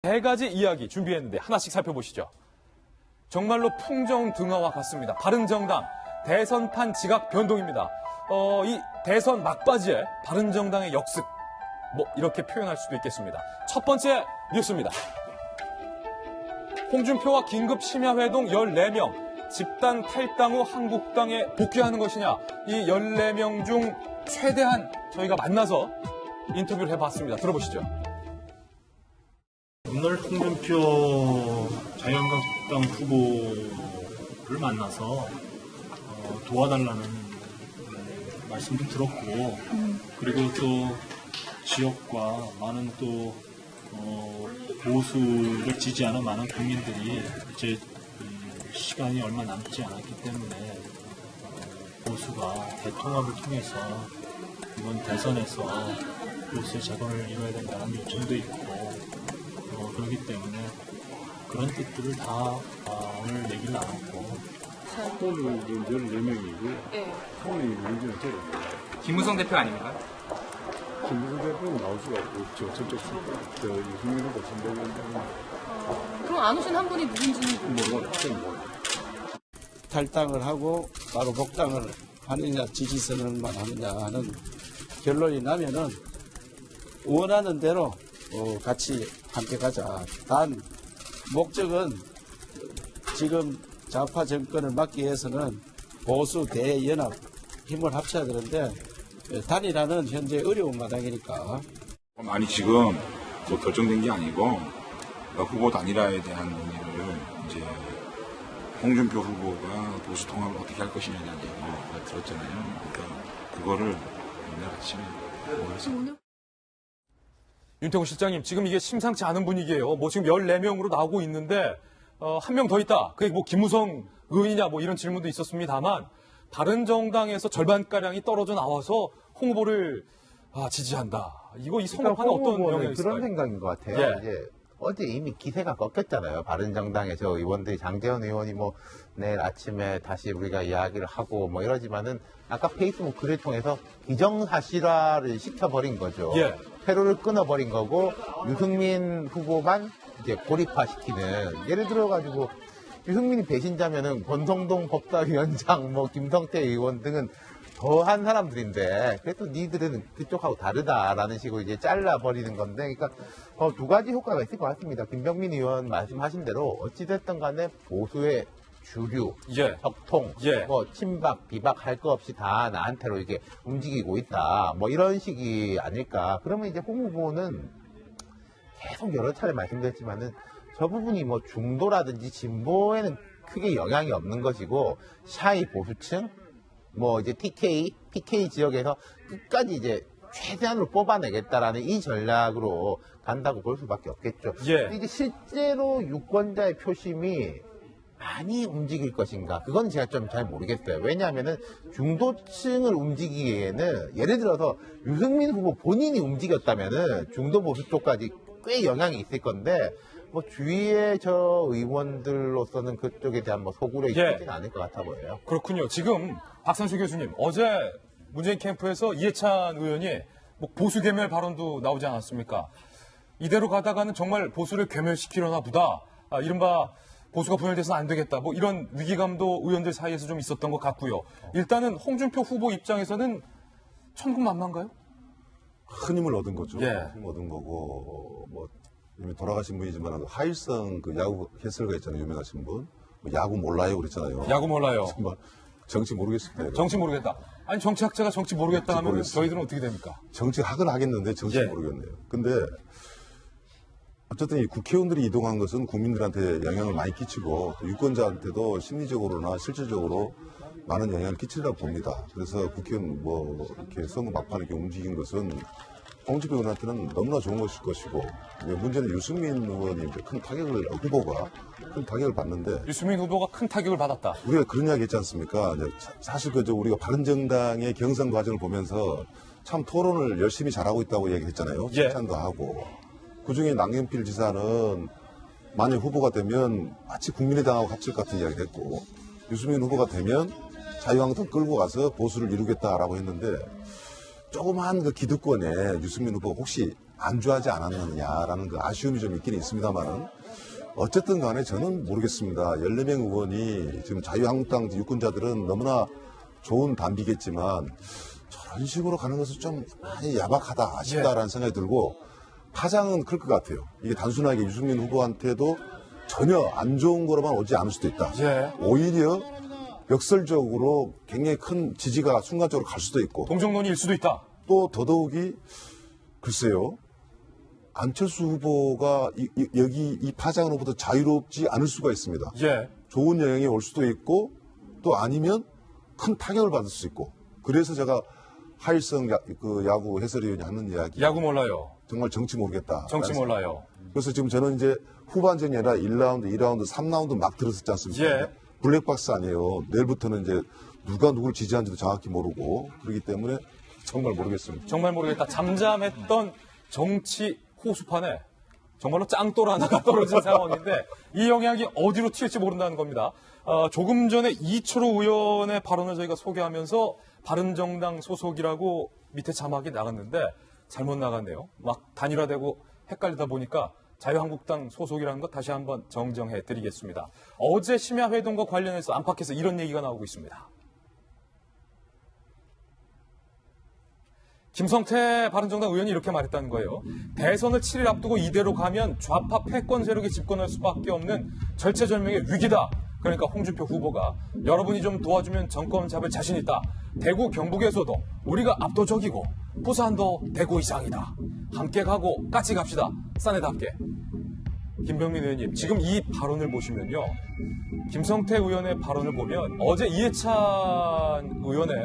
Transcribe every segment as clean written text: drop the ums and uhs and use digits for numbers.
세 가지 이야기 준비했는데 하나씩 살펴보시죠. 정말로 풍정등화와 같습니다. 바른정당 대선판 지각 변동입니다. 이 대선 막바지에 바른정당의 역습, 이렇게 표현할 수도 있겠습니다. 첫 번째 뉴스입니다. 홍준표와 긴급 심야회동 14명, 집단 탈당 후 한국당에 복귀하는 것이냐, 이 14명 중 최대한 저희가 만나서 인터뷰를 해봤습니다. 들어보시죠. 오늘 홍준표 자유한국당 후보를 만나서 도와달라는 말씀도 들었고, 그리고 또 지역과 많은 또 보수를 지지하는 많은 국민들이 이제 시간이 얼마 남지 않았기 때문에 보수가 대통합을 통해서 이번 대선에서 보수의 재건을 이뤄야 된다는 요청도 있고, 그렇기 때문에 그런 뜻들을 다 오늘 얘기를 나눴고. 후보는 14명이고, 네. 후보는 문제는 제가. 김무성 대표 아닙니까? 김무성 대표는 나올 수가 없죠. 저쪽 유승민 후보 선대위원장은 그럼 안 오신 한 분이 누군지는 모르겠어요. 탈당을 하고 바로 복당을 하느냐, 지지선언만 하느냐 하는 결론이 나면은 원하는 대로 같이 함께 가자. 단 목적은 지금 좌파 정권을 막기 위해서는 보수 대연합 힘을 합쳐야 되는데 단일화는 현재 어려운 마당이니까. 아니 지금 뭐 결정된 게 아니고 후보 단일화에 대한 논의를 이제 홍준표 후보가 보수 통합을 어떻게 할 것이냐는 얘기를 들었잖아요. 그러니까 그거를 오늘 아침에 모여서. 윤태곤 실장님, 지금 이게 심상치 않은 분위기예요. 지금 14명으로 나오고 있는데 한 명 더 있다. 그게 김무성 의원이냐 이런 질문도 있었습니다만, 바른정당에서 절반가량이 떨어져 나와서 홍 후보를 지지한다. 이 선거판에 어떤 영향이 있을까요? 그런 생각인 것 같아요. 예. 이제 어제 이미 기세가 꺾였잖아요. 바른정당에서 의원들이, 장제원 의원이 내일 아침에 다시 우리가 이야기를 하고 이러지만은 아까 페이스북 글을 통해서 기정사실화를 시켜버린 거죠. 예. 회로를 끊어버린 거고, 유승민 후보만 이제 고립화시키는. 예를 들어가지고 유승민이 배신자면은 권성동 법사위원장, 김성태 의원 등은 더한 사람들인데, 그래도 니들은 그쪽하고 다르다라는 식으로 이제 잘라버리는 건데, 그러니까 두 가지 효과가 있을 것 같습니다. 김병민 의원 말씀하신 대로 어찌됐든 간에 보수의 주류, 예. 혁통, 예. 친박, 비박 할 거 없이 다 나한테로 이렇게 움직이고 있다. 이런 식이 아닐까. 그러면 이제 홍 후보는 계속 여러 차례 말씀드렸지만은 저 부분이 중도라든지 진보에는 크게 영향이 없는 것이고, 샤이 보수층, 이제 TK, PK 지역에서 끝까지 이제 최대한으로 뽑아내겠다라는 이 전략으로 간다고 볼 수밖에 없겠죠. 예. 근데 이제 실제로 유권자의 표심이 많이 움직일 것인가? 그건 제가 좀 잘 모르겠어요. 왜냐하면은 중도층을 움직이기에는, 예를 들어서 유승민 후보 본인이 움직였다면은 중도 보수 쪽까지 꽤 영향이 있을 건데, 주위의 저 의원들로서는 그쪽에 대한 소굴에 있지는 않을 것 같아 보여요. 그렇군요. 지금 박상수 교수님, 어제 문재인 캠프에서 이해찬 의원이 보수 괴멸 발언도 나오지 않았습니까? 이대로 가다가는 정말 보수를 괴멸시키려나 보다. 이른바 보수가 분열돼서는 안 되겠다. 이런 위기감도 의원들 사이에서 좀 있었던 것 같고요. 일단은 홍준표 후보 입장에서는 천군만마인가요? 큰 힘을 얻은 거죠. 예. 힘을 얻은 거고, 이미 돌아가신 분이지만 하일성 야구 해설가 있잖아요. 유명하신 분. 야구 몰라요 그랬잖아요. 야구 몰라요. 정말 정치 모르겠습니다. 정치 모르겠다. 아니, 정치학자가 정치 모르겠다 하면 모르겠어요. 저희들은 어떻게 됩니까? 정치학은 하겠는데 정치 예. 모르겠네요. 근데 어쨌든 이 국회의원들이 이동한 것은 국민들한테 영향을 많이 끼치고, 또 유권자한테도 심리적으로나 실질적으로 많은 영향을 끼치리라고 봅니다. 그래서 국회의원 이렇게 선거 막판에 이렇게 움직인 것은 홍준표 의원한테는 너무나 좋은 것일 것이고, 문제는 유승민 의원이 큰 타격을, 후보가 큰 타격을 받는데, 유승민 후보가 큰 타격을 받았다. 우리가 그런 이야기 했지 않습니까? 사실 우리가 바른정당의 경선 과정을 보면서 참 토론을 열심히 잘하고 있다고 얘기했잖아요. 예. 칭찬도 하고. 그중에 남경필 지사는 만약 후보가 되면 마치 국민의당하고 합칠 것 같은 이야기를 했고, 유승민 후보가 되면 자유한국당 끌고 가서 보수를 이루겠다라고 했는데, 조그마한 기득권에 유승민 후보가 혹시 안주하지 않았느냐라는 그 아쉬움이 좀 있긴 있습니다만은 어쨌든 간에 저는 모르겠습니다. 14명 의원이 지금 자유한국당 유권자들은 너무나 좋은 담비겠지만 저런 식으로 가는 것은 좀 많이 야박하다, 아쉽다라는 생각이 들고 파장은 클 것 같아요. 이게 단순하게 유승민 후보한테도 전혀 안 좋은 거로만 오지 않을 수도 있다. 예. 오히려 역설적으로 굉장히 큰 지지가 순간적으로 갈 수도 있고 동정론이 일 수도 있다. 또 더더욱이 글쎄요. 안철수 후보가 여기 이 파장으로부터 자유롭지 않을 수가 있습니다. 예. 좋은 영향이 올 수도 있고 또 아니면 큰 타격을 받을 수 있고 그래서 제가 하일성 야구 해설위원이 하는 이야기 야구 몰라요. 정말 정치 모르겠다. 정치 몰라요. 그래서 지금 저는 이제 후반전이 아니라 1라운드, 2라운드, 3라운드 막 들었었지 않습니까? 예. 블랙박스 아니에요. 내일부터는 이제 누가 누굴 지지하는지도 정확히 모르고 그렇기 때문에 정말 모르겠습니다. 정말 모르겠다. 잠잠했던 정치 호수판에 정말로 짱돌 하나가 떨어진 상황인데 이 영향이 어디로 튈지 모른다는 겁니다. 조금 전에 이철호 의원의 발언을 저희가 소개하면서 바른정당 소속이라고 밑에 자막이 나갔는데 잘못 나갔네요. 막 단일화되고 헷갈리다 보니까 자유한국당 소속이라는 것 다시 한번 정정해 드리겠습니다. 어제 심야회동과 관련해서 안팎에서 이런 얘기가 나오고 있습니다. 김성태 바른정당 의원이 이렇게 말했다는 거예요. 대선을 7일 앞두고 이대로 가면 좌파 패권 세력이 집권할 수밖에 없는 절체절명의 위기다. 그러니까 홍준표 후보가 여러분이 좀 도와주면 정권 잡을 자신 있다. 대구 경북에서도 우리가 압도적이고 부산도 대구 이상이다. 함께 가고 같이 갑시다. 싸네답게. 김병민 의원님, 지금 이 발언을 보시면요. 김성태 의원의 발언을 보면 어제 이해찬 의원의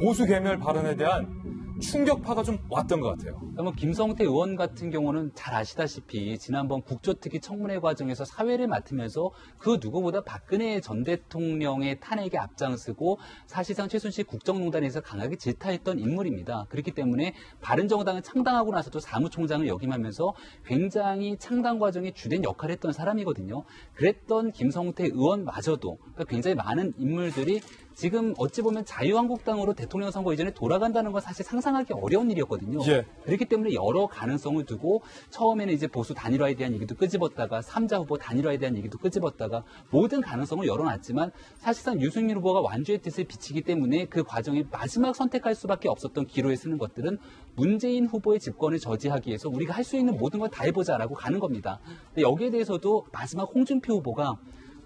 보수 개멸 발언에 대한 충격파가 좀 왔던 것 같아요. 뭐 김성태 의원 같은 경우는 잘 아시다시피 지난번 국조특위 청문회 과정에서 사회를 맡으면서 그 누구보다 박근혜 전 대통령의 탄핵에 앞장서고 사실상 최순실 국정농단에서 강하게 질타했던 인물입니다. 그렇기 때문에 바른정당을 창당하고 나서도 사무총장을 역임하면서 굉장히 창당 과정에 주된 역할을 했던 사람이거든요. 그랬던 김성태 의원마저도 그러니까 굉장히 많은 인물들이 지금 어찌 보면 자유한국당으로 대통령 선거 이전에 돌아간다는 건 사실 상상하기 어려운 일이었거든요. 예. 그렇기 때문에 여러 가능성을 두고 처음에는 이제 보수 단일화에 대한 얘기도 끄집었다가 3자 후보 단일화에 대한 얘기도 끄집었다가 모든 가능성을 열어놨지만 사실상 유승민 후보가 완주의 뜻을 비치기 때문에 그 과정에 마지막 선택할 수밖에 없었던 기로에 쓰는 것들은 문재인 후보의 집권을 저지하기 위해서 우리가 할 수 있는 모든 걸 다 해보자라고 가는 겁니다. 근데 여기에 대해서도 마지막 홍준표 후보가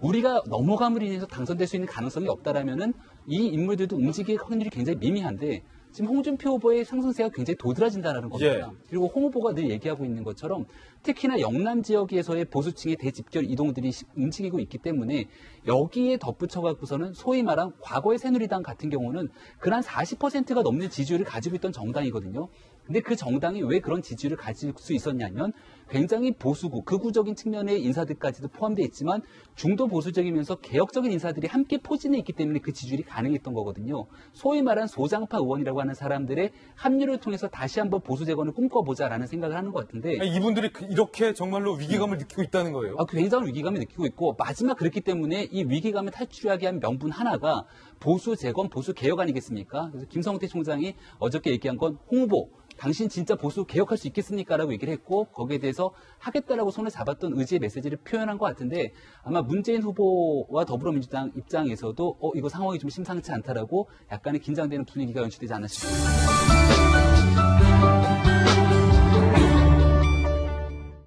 우리가 넘어감으로 인해서 당선될 수 있는 가능성이 없다라면은 이 인물들도 움직일 확률이 굉장히 미미한데 지금 홍준표 후보의 상승세가 굉장히 도드라진다는 겁니다. 예. 그리고 홍 후보가 늘 얘기하고 있는 것처럼 특히나 영남 지역에서의 보수층의 대집결 이동들이 움직이고 있기 때문에 여기에 덧붙여갖고서는 소위 말한 과거의 새누리당 같은 경우는 그한 40%가 넘는 지지율을 가지고 있던 정당이거든요. 근데 그 정당이 왜 그런 지지율을 가질 수 있었냐면 굉장히 보수고 극우적인 측면의 인사들까지도 포함되어 있지만 중도 보수적이면서 개혁적인 인사들이 함께 포진해 있기 때문에 그 지지율이 가능했던 거거든요. 소위 말한 소장파 의원이라고 하는 사람들의 합류를 통해서 다시 한번 보수 재건을 꿈꿔보자라는 생각을 하는 것 같은데 아니, 이분들이 이렇게 정말로 위기감을 느끼고 있다는 거예요. 굉장한 위기감을 느끼고 있고 마지막 그렇기 때문에 이 위기감을 탈출하게 한 명분 하나가 보수 재건, 보수 개혁 아니겠습니까? 그래서 김성태 총장이 어저께 얘기한 건 홍 후보 당신 진짜 보수 개혁할 수 있겠습니까? 라고 얘기를 했고 거기에 대해서 하겠다라고 손을 잡았던 의지의 메시지를 표현한 것 같은데 아마 문재인 후보와 더불어민주당 입장에서도 이거 상황이 좀 심상치 않다라고 약간의 긴장되는 분위기가 연출되지 않나 싶습니다.